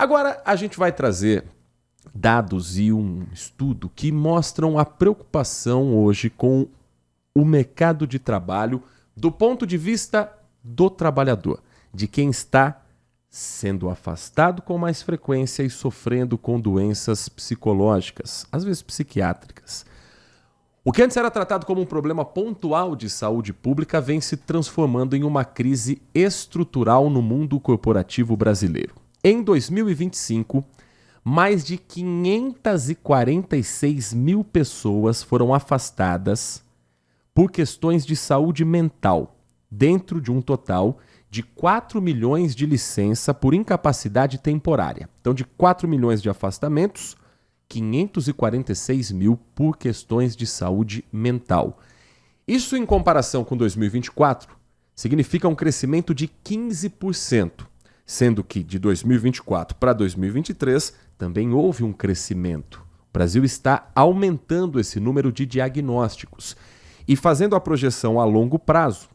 Agora a gente vai trazer dados e um estudo que mostram a preocupação hoje com o mercado de trabalho do ponto de vista do trabalhador, de quem está sendo afastado com mais frequência e sofrendo com doenças psicológicas, às vezes psiquiátricas. O que antes era tratado como um problema pontual de saúde pública vem se transformando em uma crise estrutural no mundo corporativo brasileiro. Em 2025, mais de 546 mil pessoas foram afastadas por questões de saúde mental, dentro de um total de 4 milhões de licença por incapacidade temporária. Então, de 4 milhões de afastamentos, 546 mil por questões de saúde mental. Isso, em comparação com 2024, significa um crescimento de 15%, sendo que de 2024 para 2023 também houve um crescimento. O Brasil está aumentando esse número de diagnósticos e fazendo a projeção a longo prazo,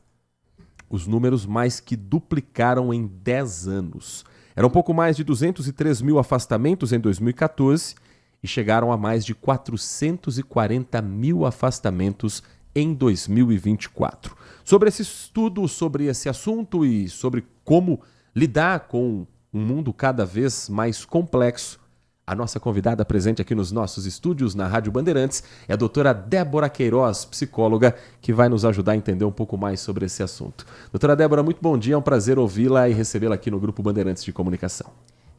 os números mais que duplicaram em 10 anos. Eram pouco mais de 203 mil afastamentos em 2014 e chegaram a mais de 440 mil afastamentos em 2024. Sobre esse estudo, sobre esse assunto e sobre como lidar com um mundo cada vez mais complexo, a nossa convidada presente aqui nos nossos estúdios na Rádio Bandeirantes é a doutora Débora Queiroz, psicóloga, que vai nos ajudar a entender um pouco mais sobre esse assunto. Doutora Débora, muito bom dia, é um prazer ouvi-la e recebê-la aqui no Grupo Bandeirantes de Comunicação.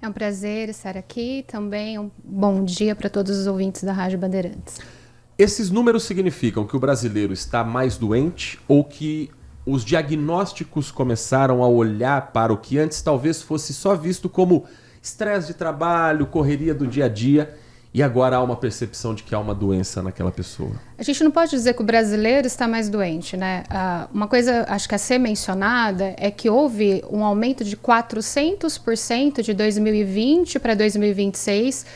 É um prazer estar aqui, também um bom dia para todos os ouvintes da Rádio Bandeirantes. Esses números significam que o brasileiro está mais doente ou que os diagnósticos começaram a olhar para o que antes talvez fosse só visto como estresse de trabalho, correria do dia a dia, e agora há uma percepção de que há uma doença naquela pessoa? A gente não pode dizer que o brasileiro está mais doente, né? Uma coisa, acho que a ser mencionada, é que houve um aumento de 400% de 2020 para 2026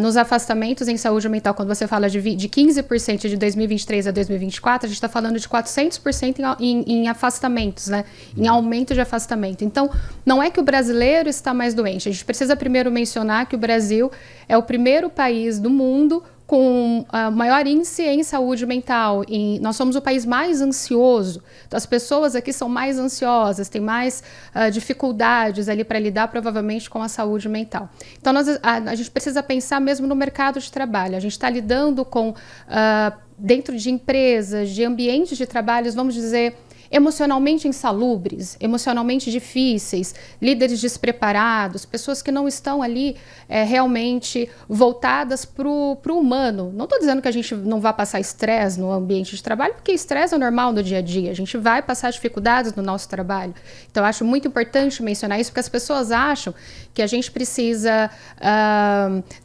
nos afastamentos em saúde mental. Quando você fala de 15% de 2023 a 2024, a gente está falando de 400% em afastamentos, né? Em aumento de afastamento. Então, não é que o brasileiro está mais doente. A gente precisa primeiro mencionar que o Brasil é o primeiro país do mundo com maior índice em saúde mental. Nós somos o país mais ansioso. Então, as pessoas aqui são mais ansiosas, têm mais dificuldades ali para lidar, provavelmente, com a saúde mental. Então, a gente precisa pensar mesmo no mercado de trabalho. A gente está lidando com, dentro de empresas, de ambientes de trabalho, vamos dizer, emocionalmente insalubres, emocionalmente difíceis, líderes despreparados, pessoas que não estão ali realmente voltadas para o humano. Não estou dizendo que a gente não vai passar estresse no ambiente de trabalho, porque estresse é normal no dia a dia, a gente vai passar dificuldades no nosso trabalho. Então, eu acho muito importante mencionar isso, porque as pessoas acham que a gente precisa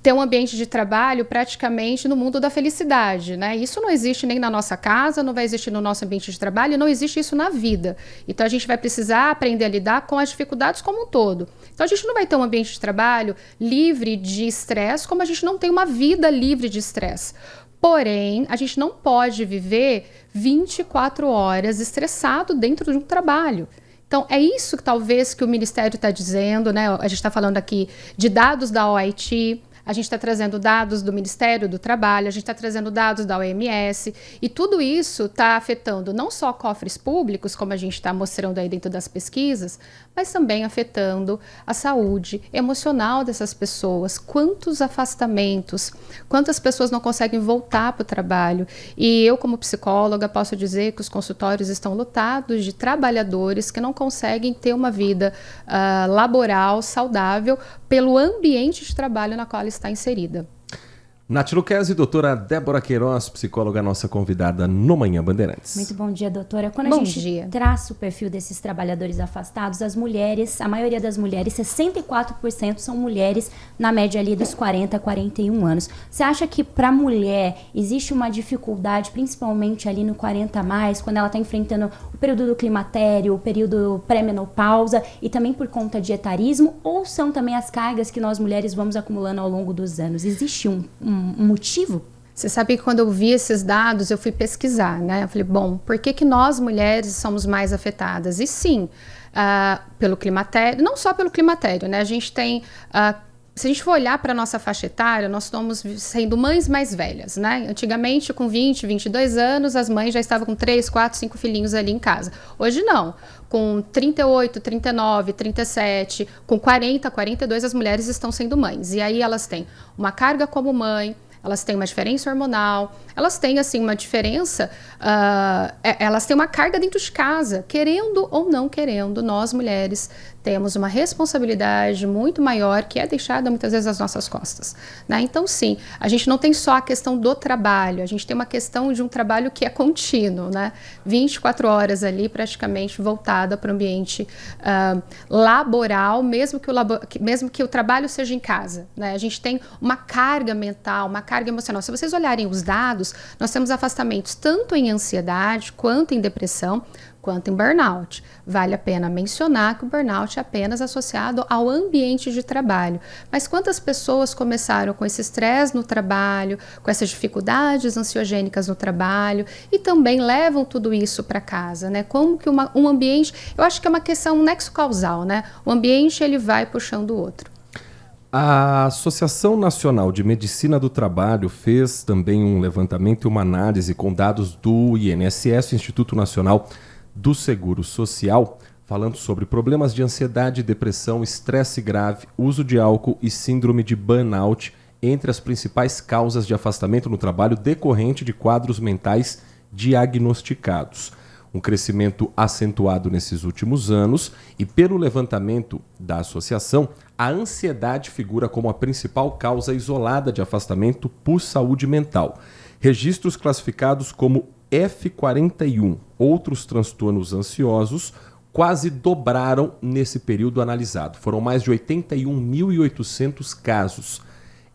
ter um ambiente de trabalho praticamente no mundo da felicidade, né? Isso não existe nem na nossa casa, não vai existir no nosso ambiente de trabalho, não existe isso na vida. Então, a gente vai precisar aprender a lidar com as dificuldades como um todo. Então, a gente não vai ter um ambiente de trabalho livre de estresse, como a gente não tem uma vida livre de estresse. Porém, a gente não pode viver 24 horas estressado dentro de um trabalho. Então, é isso que talvez que o Ministério está dizendo, né? A gente está falando aqui de dados da OIT, a gente está trazendo dados do Ministério do Trabalho, a gente está trazendo dados da OMS, e tudo isso está afetando não só cofres públicos, como a gente está mostrando aí dentro das pesquisas, mas também afetando a saúde emocional dessas pessoas. Quantos afastamentos, quantas pessoas não conseguem voltar para o trabalho. E eu, como psicóloga, posso dizer que os consultórios estão lotados de trabalhadores que não conseguem ter uma vida laboral saudável pelo ambiente de trabalho na qual está inserida. Nath Luquezzi e doutora Débora Queiroz, psicóloga, nossa convidada no Manhã Bandeirantes. Muito bom dia, doutora. Quando a gente traça o perfil desses trabalhadores afastados, as mulheres, a maioria das mulheres, 64% são mulheres na média ali dos 40 a 41 anos. Você acha que para a mulher existe uma dificuldade, principalmente ali no 40 a mais, quando ela está enfrentando o período do climatério, o período pré-menopausa e também por conta de etarismo, ou são também as cargas que nós mulheres vamos acumulando ao longo dos anos? Existe um motivo? Você sabe que quando eu vi esses dados, eu fui pesquisar, né? Eu falei, bom, por que nós mulheres somos mais afetadas? E sim, pelo climatério, não só pelo climatério, né? A gente tem se a gente for olhar para a nossa faixa etária, nós estamos sendo mães mais velhas, né? Antigamente, com 20, 22 anos, as mães já estavam com 3, 4, 5 filhinhos ali em casa. Hoje não. Com 38, 39, 37, com 40, 42, as mulheres estão sendo mães. E aí elas têm uma carga como mãe, elas têm uma diferença hormonal, elas têm, assim, uma diferença, elas têm uma carga dentro de casa, querendo ou não querendo, nós mulheres temos uma responsabilidade muito maior que é deixada muitas vezes às nossas costas, né? Então, sim, a gente não tem só a questão do trabalho, a gente tem uma questão de um trabalho que é contínuo, né? 24 horas ali praticamente voltada para o ambiente laboral, mesmo que o trabalho seja em casa, né? A gente tem uma carga mental, uma carga emocional. Se vocês olharem os dados, nós temos afastamentos tanto em ansiedade, quanto em depressão, quanto em burnout. Vale a pena mencionar que o burnout é apenas associado ao ambiente de trabalho. Mas quantas pessoas começaram com esse estresse no trabalho, com essas dificuldades ansiogênicas no trabalho e também levam tudo isso para casa, né? Como que um ambiente, eu acho que é uma questão, um nexo causal, né? O ambiente, ele vai puxando o outro. A Associação Nacional de Medicina do Trabalho fez também um levantamento e uma análise com dados do INSS, Instituto Nacional do Seguro Social, falando sobre problemas de ansiedade, depressão, estresse grave, uso de álcool e síndrome de burnout entre as principais causas de afastamento no trabalho decorrente de quadros mentais diagnosticados. Um crescimento acentuado nesses últimos anos e, pelo levantamento da associação, a ansiedade figura como a principal causa isolada de afastamento por saúde mental. Registros classificados como F41, outros transtornos ansiosos, quase dobraram nesse período analisado. Foram mais de 81.800 casos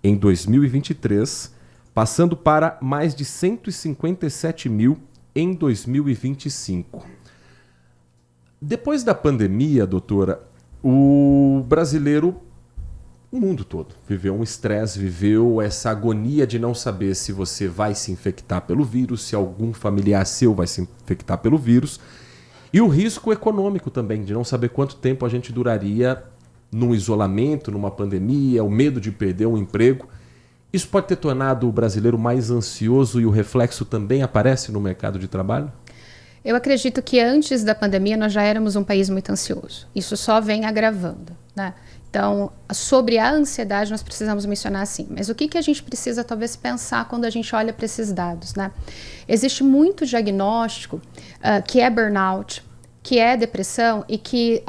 em 2023, passando para mais de 157 mil em 2025. Depois da pandemia, doutora, o brasileiro, o mundo todo, viveu um estresse, viveu essa agonia de não saber se você vai se infectar pelo vírus, se algum familiar seu vai se infectar pelo vírus, e o risco econômico também, de não saber quanto tempo a gente duraria num isolamento, numa pandemia, o medo de perder um emprego. Isso pode ter tornado o brasileiro mais ansioso e o reflexo também aparece no mercado de trabalho? Eu acredito que antes da pandemia nós já éramos um país muito ansioso. Isso só vem agravando, né? Então, sobre a ansiedade nós precisamos mencionar assim. Mas o que a gente precisa talvez pensar quando a gente olha para esses dados, né? Existe muito diagnóstico que é burnout, que é depressão e que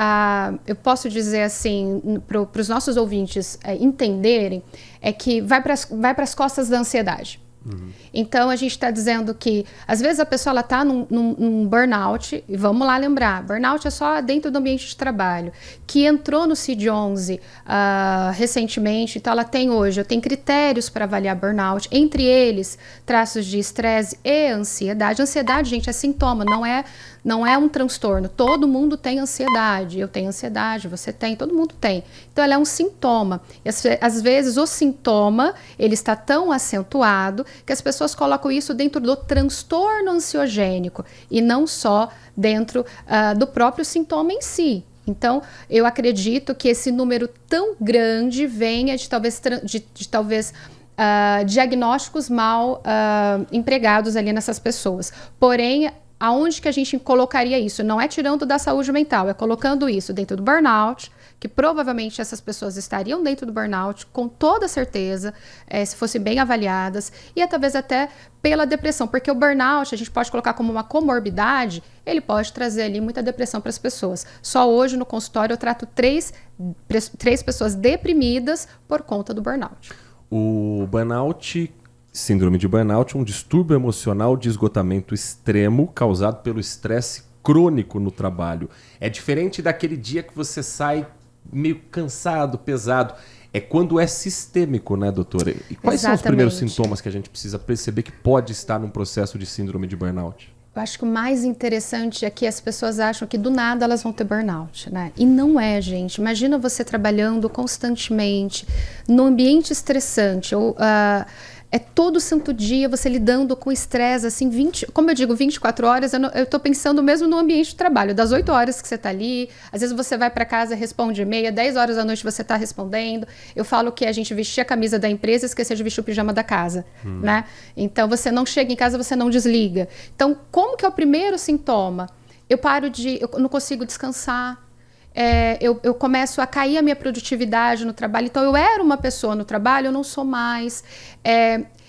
eu posso dizer assim para os nossos ouvintes entenderem, é que vai para as costas da ansiedade. Uhum. Então a gente está dizendo que às vezes a pessoa está num burnout, e vamos lá lembrar, burnout é só dentro do ambiente de trabalho, que entrou no CID-11 recentemente, então ela tem hoje, eu tenho critérios para avaliar burnout, entre eles traços de estresse e ansiedade. Ansiedade, gente, é sintoma, não é um transtorno. Todo mundo tem ansiedade. Eu tenho ansiedade, você tem, todo mundo tem. Então, ela é um sintoma. E, às vezes, o sintoma, ele está tão acentuado que as pessoas colocam isso dentro do transtorno ansiogênico e não só dentro do próprio sintoma em si. Então, eu acredito que esse número tão grande venha de talvez diagnósticos mal empregados ali nessas pessoas. Porém, aonde que a gente colocaria isso? Não é tirando da saúde mental, é colocando isso dentro do burnout, que provavelmente essas pessoas estariam dentro do burnout, com toda certeza, se fossem bem avaliadas, e talvez até pela depressão, porque o burnout a gente pode colocar como uma comorbidade, ele pode trazer ali muita depressão para as pessoas. Só hoje no consultório eu trato três pessoas deprimidas por conta do burnout. O burnout... Síndrome de burnout, um distúrbio emocional de esgotamento extremo causado pelo estresse crônico no trabalho. É diferente daquele dia que você sai meio cansado, pesado. É quando é sistêmico, né, doutora? E quais são os primeiros sintomas que a gente precisa perceber que pode estar num processo de síndrome de burnout? Eu acho que o mais interessante é que as pessoas acham que do nada elas vão ter burnout, né? E não é, gente. Imagina você trabalhando constantemente num ambiente estressante ou É todo santo dia você lidando com estresse, assim, como eu digo, 24 horas, eu tô pensando mesmo no ambiente de trabalho, das 8 horas que você tá ali, às vezes você vai para casa, responde e-mail, 10 horas da noite você tá respondendo. Eu falo que a gente vestir a camisa da empresa e esquecer de vestir o pijama da casa, né? Então, você não chega em casa, você não desliga. Então, como que é o primeiro sintoma? Eu não consigo descansar. Eu começo a cair a minha produtividade no trabalho. Então, eu era uma pessoa no trabalho, eu não sou mais.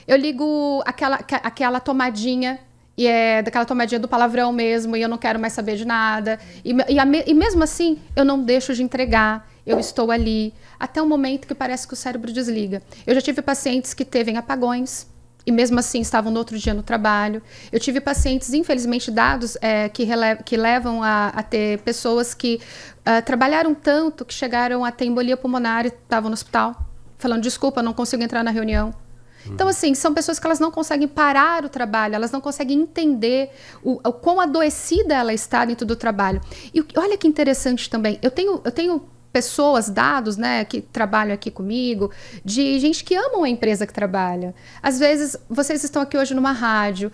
Eu ligo aquela tomadinha, e daquela tomadinha do palavrão mesmo, e eu não quero mais saber de nada. E mesmo assim, eu não deixo de entregar. Eu estou ali, até o momento que parece que o cérebro desliga. Eu já tive pacientes que teve apagões, e mesmo assim estavam no outro dia no trabalho. Eu tive pacientes, infelizmente, dados que levam a ter pessoas que trabalharam tanto que chegaram a ter embolia pulmonar e estavam no hospital, falando, desculpa, não consigo entrar na reunião. Então, assim, são pessoas que elas não conseguem parar o trabalho, elas não conseguem entender o quão adoecida ela está dentro do trabalho. E olha que interessante também, eu tenho pessoas, dados, né, que trabalham aqui comigo, de gente que amam a empresa que trabalha. Às vezes, vocês estão aqui hoje numa rádio,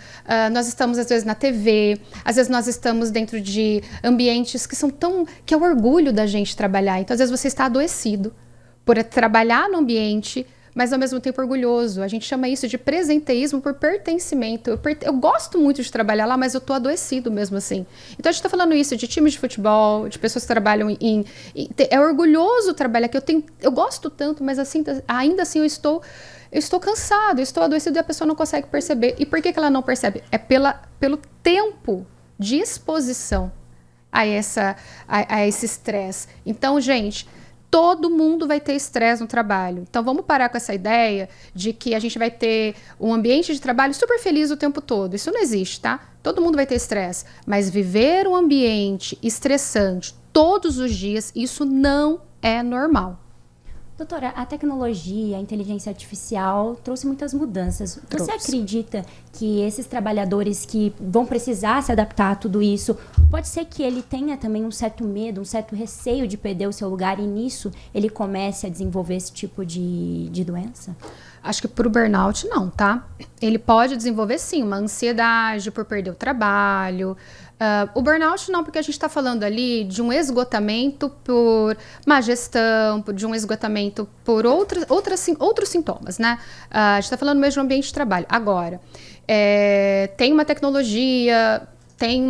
nós estamos, às vezes, na TV, às vezes nós estamos dentro de ambientes que é o orgulho da gente trabalhar. Então, às vezes, você está adoecido por trabalhar no ambiente, mas ao mesmo tempo orgulhoso. A gente chama isso de presenteísmo por pertencimento. Eu gosto muito de trabalhar lá, mas eu tô adoecido mesmo assim. Então a gente tá falando isso de times de futebol, de pessoas que trabalham é orgulhoso trabalhar aqui. Eu gosto tanto, mas assim, ainda assim eu estou cansado, eu estou adoecido e a pessoa não consegue perceber. E por que ela não percebe? É pelo tempo de exposição a esse estresse. Então, gente, todo mundo vai ter estresse no trabalho. Então, vamos parar com essa ideia de que a gente vai ter um ambiente de trabalho super feliz o tempo todo. Isso não existe, tá? Todo mundo vai ter estresse. Mas viver um ambiente estressante todos os dias, isso não é normal. Doutora, a tecnologia, a inteligência artificial trouxe muitas mudanças. Você acredita que esses trabalhadores que vão precisar se adaptar a tudo isso, pode ser que ele tenha também um certo medo, um certo receio de perder o seu lugar e nisso ele comece a desenvolver esse tipo de doença? Acho que para o burnout não, tá? Ele pode desenvolver sim uma ansiedade por perder o trabalho. O burnout não, porque a gente está falando ali de um esgotamento por má gestão, de um esgotamento por outros sintomas, né? A gente está falando mesmo de um ambiente de trabalho. Agora, tem uma tecnologia, tem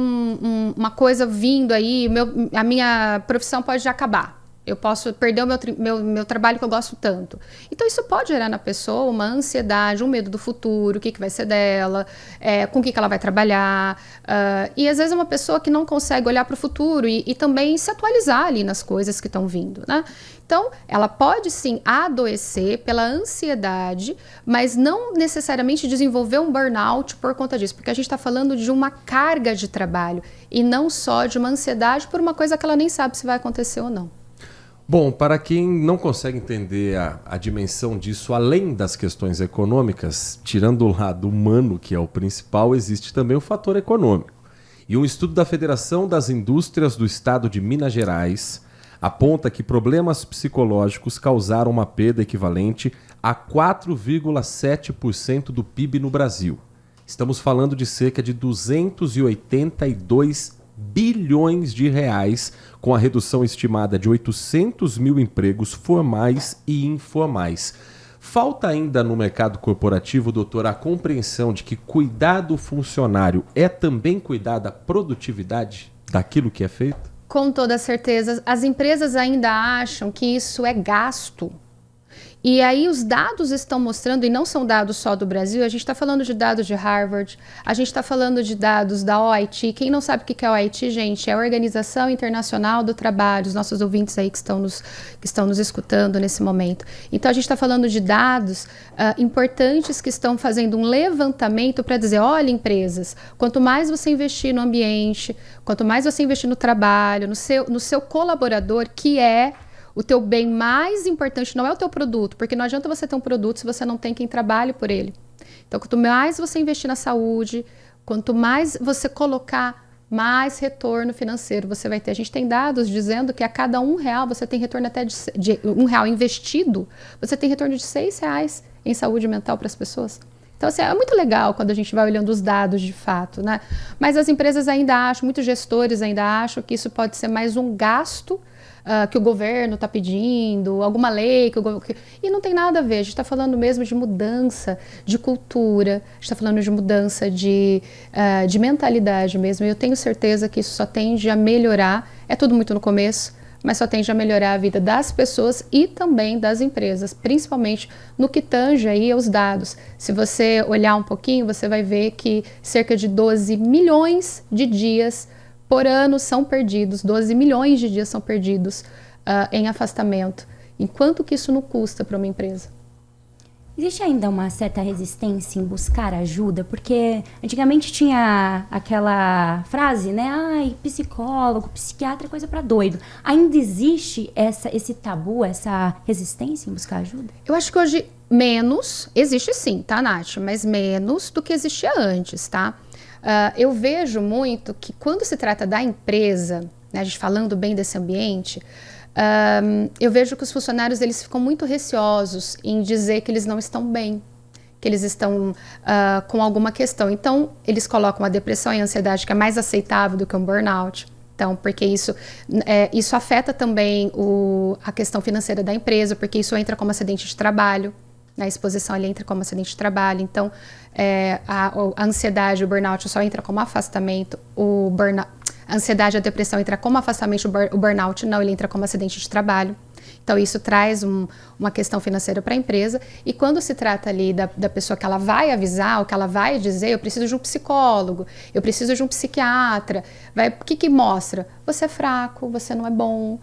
uma coisa vindo aí, a minha profissão pode já acabar. Eu posso perder o meu trabalho que eu gosto tanto. Então, isso pode gerar na pessoa uma ansiedade, um medo do futuro, o que vai ser dela, com o que ela vai trabalhar. E, às vezes, é uma pessoa que não consegue olhar para o futuro e também se atualizar ali nas coisas que estão vindo, né? Então, ela pode, sim, adoecer pela ansiedade, mas não necessariamente desenvolver um burnout por conta disso, porque a gente está falando de uma carga de trabalho e não só de uma ansiedade por uma coisa que ela nem sabe se vai acontecer ou não. Bom, para quem não consegue entender a dimensão disso, além das questões econômicas, tirando o lado humano, que é o principal, existe também o fator econômico. E um estudo da Federação das Indústrias do Estado de Minas Gerais aponta que problemas psicológicos causaram uma perda equivalente a 4,7% do PIB no Brasil. Estamos falando de cerca de 282 bilhões de reais, com a redução estimada de 800 mil empregos formais e informais. Falta ainda no mercado corporativo, doutor, a compreensão de que cuidar do funcionário é também cuidar da produtividade daquilo que é feito? Com toda certeza. As empresas ainda acham que isso é gasto. E aí os dados estão mostrando, e não são dados só do Brasil, a gente está falando de dados de Harvard, a gente está falando de dados da OIT. Quem não sabe o que é a OIT, gente, é a Organização Internacional do Trabalho, os nossos ouvintes aí que estão nos escutando nesse momento. Então a gente está falando de dados importantes que estão fazendo um levantamento para dizer, olha, empresas, quanto mais você investir no ambiente, quanto mais você investir no trabalho, no seu colaborador, que é o teu bem mais importante, não é o teu produto, porque não adianta você ter um produto se você não tem quem trabalhe por ele. Então, quanto mais você investir na saúde, quanto mais você colocar mais retorno financeiro você vai ter. A gente tem dados dizendo que a cada R$1 você tem retorno até de R$1 investido, você tem retorno de R$6 em saúde mental para as pessoas. Então, assim, é muito legal quando a gente vai olhando os dados de fato, né? Mas as empresas ainda acham, muitos gestores ainda acham que isso pode ser mais um gasto que o governo está pedindo, alguma lei e não tem nada a ver. A gente está falando mesmo de mudança de cultura, a gente está falando de mudança de mentalidade mesmo. E eu tenho certeza que isso só tende a melhorar. É tudo muito no começo, mas só tende a melhorar a vida das pessoas e também das empresas, principalmente no que tange aí aos dados. Se você olhar um pouquinho, você vai ver que cerca de 12 milhões de dias por ano são perdidos, 12 milhões de dias são perdidos em afastamento. Enquanto que isso não custa para uma empresa? Existe ainda uma certa resistência em buscar ajuda? Porque antigamente tinha aquela frase, né? Ai, psicólogo, psiquiatra é coisa para doido. Ainda existe esse tabu, essa resistência em buscar ajuda? Eu acho que hoje menos, existe sim, tá, Nath? Mas menos do que existia antes, tá? Eu vejo muito que quando se trata da empresa, né, a gente falando bem desse ambiente, eu vejo que os funcionários eles ficam muito receosos em dizer que eles não estão bem, que eles estão com alguma questão. Então, eles colocam a depressão e a ansiedade, que é mais aceitável do que um burnout. Então, porque isso afeta também a questão financeira da empresa, porque isso entra como acidente de trabalho. Na exposição ele entra como acidente de trabalho. Então, a ansiedade, o burnout só entra como afastamento. A ansiedade e a depressão entra como afastamento, o burnout não, ele entra como acidente de trabalho. Então, isso traz uma questão financeira para a empresa. E quando se trata ali da pessoa que ela vai avisar, ou que ela vai dizer, eu preciso de um psicólogo, eu preciso de um psiquiatra, o que mostra? Você é fraco, você não é bom,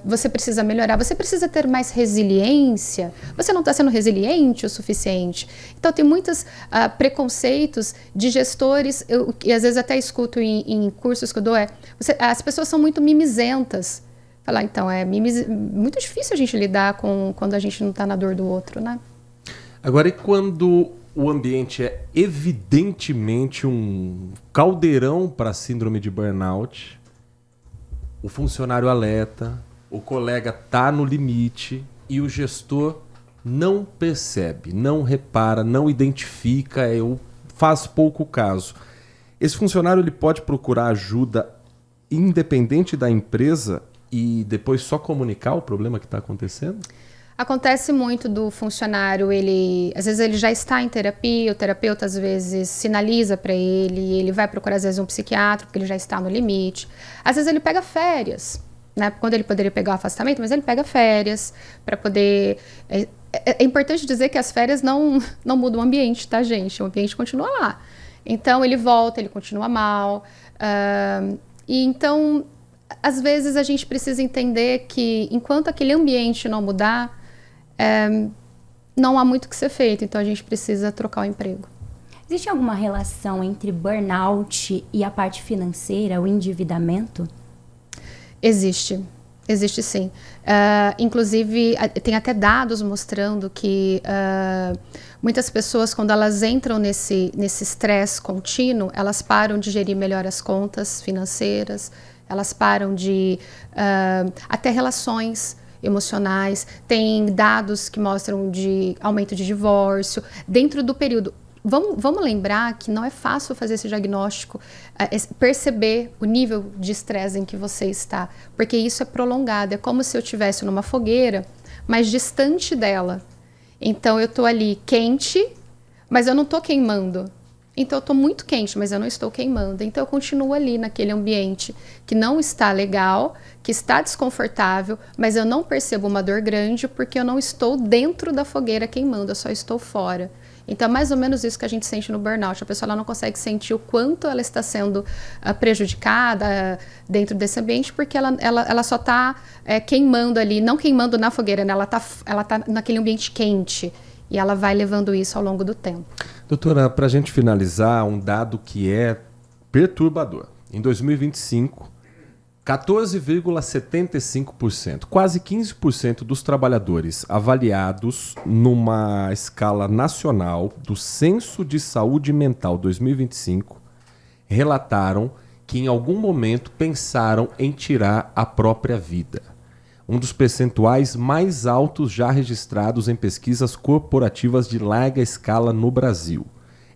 você precisa melhorar, você precisa ter mais resiliência, você não está sendo resiliente o suficiente. Então, tem muitos preconceitos de gestores, e às vezes até escuto em cursos que eu dou, as pessoas são muito mimizentas. Falar, então, é muito difícil a gente lidar quando a gente não está na dor do outro, né? Agora, e quando o ambiente é evidentemente um caldeirão para a síndrome de burnout, o funcionário alerta, o colega está no limite e o gestor não percebe, não repara, não identifica, faz pouco caso. Esse funcionário ele pode procurar ajuda independente da empresa e depois só comunicar o problema que está acontecendo? Acontece muito do funcionário, às vezes ele já está em terapia, o terapeuta às vezes sinaliza para ele vai procurar às vezes um psiquiatra, porque ele já está no limite. Às vezes ele pega férias, né? Quando ele poderia pegar o afastamento, mas ele pega férias para poder... É importante dizer que as férias não mudam o ambiente, tá, gente? O ambiente continua lá. Então ele volta, ele continua mal. E então... Às vezes a gente precisa entender que enquanto aquele ambiente não mudar, não há muito o que ser feito. Então a gente precisa trocar o emprego. Existe alguma relação entre burnout e a parte financeira, o endividamento? Existe sim. Inclusive, tem até dados mostrando que muitas pessoas, quando elas entram nesse estresse contínuo, elas param de gerir melhor as contas financeiras, elas param de até relações emocionais. Tem dados que mostram de aumento de divórcio dentro do período. Vamos lembrar que não é fácil fazer esse diagnóstico, perceber o nível de estresse em que você está, porque isso é prolongado. É como se eu estivesse numa fogueira, mas distante dela. Então eu estou ali quente, mas eu não estou queimando. Então eu estou muito quente, mas eu não estou queimando. Então eu continuo ali naquele ambiente que não está legal, que está desconfortável, mas eu não percebo uma dor grande porque eu não estou dentro da fogueira queimando, eu só estou fora. Então é mais ou menos isso que a gente sente no burnout. A pessoa ela não consegue sentir o quanto ela está sendo prejudicada dentro desse ambiente porque ela só está queimando ali, não queimando na fogueira, né? Ela tá naquele ambiente quente. E ela vai levando isso ao longo do tempo. Doutora, para a gente finalizar, um dado que é perturbador. Em 2025, 14,75%, quase 15% dos trabalhadores avaliados numa escala nacional do Censo de Saúde Mental 2025 relataram que em algum momento pensaram em tirar a própria vida. Um dos percentuais mais altos já registrados em pesquisas corporativas de larga escala no Brasil.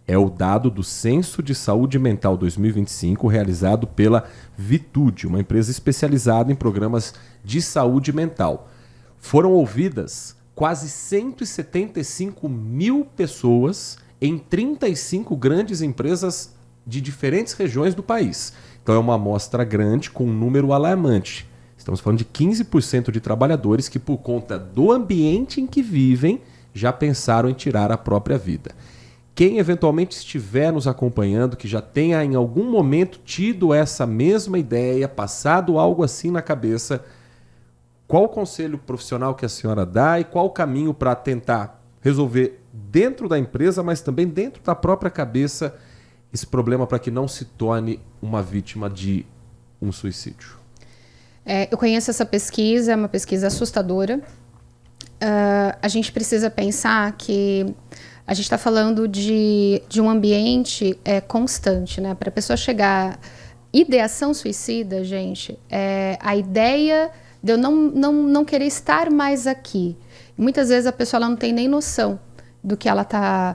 É o dado do Censo de Saúde Mental 2025, realizado pela Vitude, uma empresa especializada em programas de saúde mental. Foram ouvidas quase 175 mil pessoas em 35 grandes empresas de diferentes regiões do país. Então é uma amostra grande com um número alarmante. Estamos falando de 15% de trabalhadores que, por conta do ambiente em que vivem, já pensaram em tirar a própria vida. Quem eventualmente estiver nos acompanhando, que já tenha em algum momento tido essa mesma ideia, passado algo assim na cabeça, qual o conselho profissional que a senhora dá e qual o caminho para tentar resolver dentro da empresa, mas também dentro da própria cabeça, esse problema para que não se torne uma vítima de um suicídio? Eu conheço essa pesquisa, é uma pesquisa assustadora. A gente precisa pensar que a gente está falando de um ambiente constante, né? Para a pessoa chegar... Ideação suicida, gente, é a ideia de eu não querer estar mais aqui. Muitas vezes a pessoa ela não tem nem noção do que ela está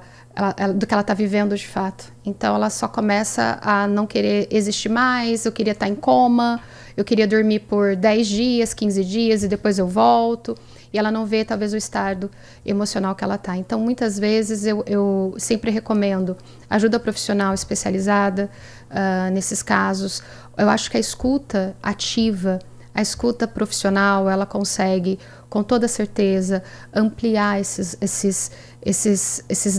vivendo de fato. Então ela só começa a não querer existir mais, eu queria estar em coma, eu queria dormir por 10 dias, 15 dias e depois eu volto. E ela não vê talvez o estado emocional que ela está. Então muitas vezes eu sempre recomendo ajuda profissional especializada nesses casos. Eu acho que a escuta ativa, a escuta profissional, ela consegue, com toda certeza, ampliar esses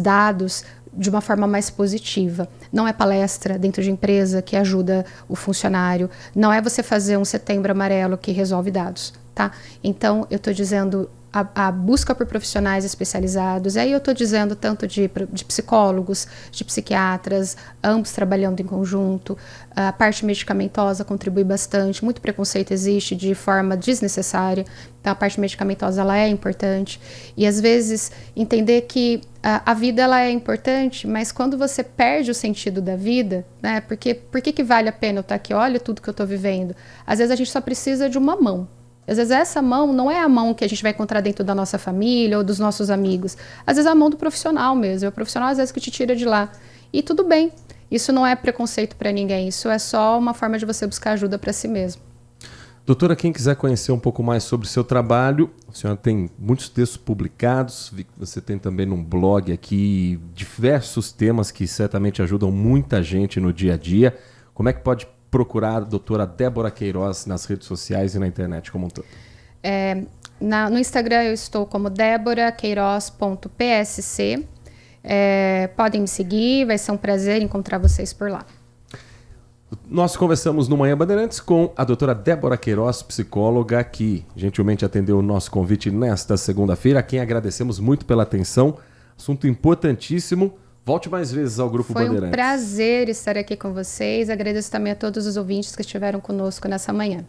dados de uma forma mais positiva. Não é palestra dentro de empresa que ajuda o funcionário. Não é você fazer um setembro amarelo que resolve dados, tá? Então, eu estou dizendo a busca por profissionais especializados. Aí eu estou dizendo tanto de psicólogos, de psiquiatras, ambos trabalhando em conjunto. A parte medicamentosa contribui bastante. Muito preconceito existe de forma desnecessária. Então a parte medicamentosa ela é importante. E às vezes entender que a vida ela é importante, mas quando você perde o sentido da vida, né? Por que vale a pena eu estar aqui? Olha tudo que eu estou vivendo. Às vezes a gente só precisa de uma mão. Às vezes essa mão não é a mão que a gente vai encontrar dentro da nossa família ou dos nossos amigos. Às vezes é a mão do profissional mesmo. É o profissional às vezes que te tira de lá. E tudo bem. Isso não é preconceito para ninguém. Isso é só uma forma de você buscar ajuda para si mesmo. Doutora, quem quiser conhecer um pouco mais sobre o seu trabalho, a senhora tem muitos textos publicados, vi que você tem também num blog aqui diversos temas que certamente ajudam muita gente no dia a dia. Como é que pode procurar a doutora Débora Queiroz nas redes sociais e na internet como um todo? No Instagram eu estou como deboraqueiroz.psc. Podem me seguir, vai ser um prazer encontrar vocês por lá. Nós conversamos no Manhã Bandeirantes com a doutora Débora Queiroz, psicóloga, que gentilmente atendeu o nosso convite nesta segunda-feira, a quem agradecemos muito pela atenção. Assunto importantíssimo. Volte mais vezes ao Grupo Bandeirantes. Foi um prazer estar aqui com vocês. Agradeço também a todos os ouvintes que estiveram conosco nessa manhã.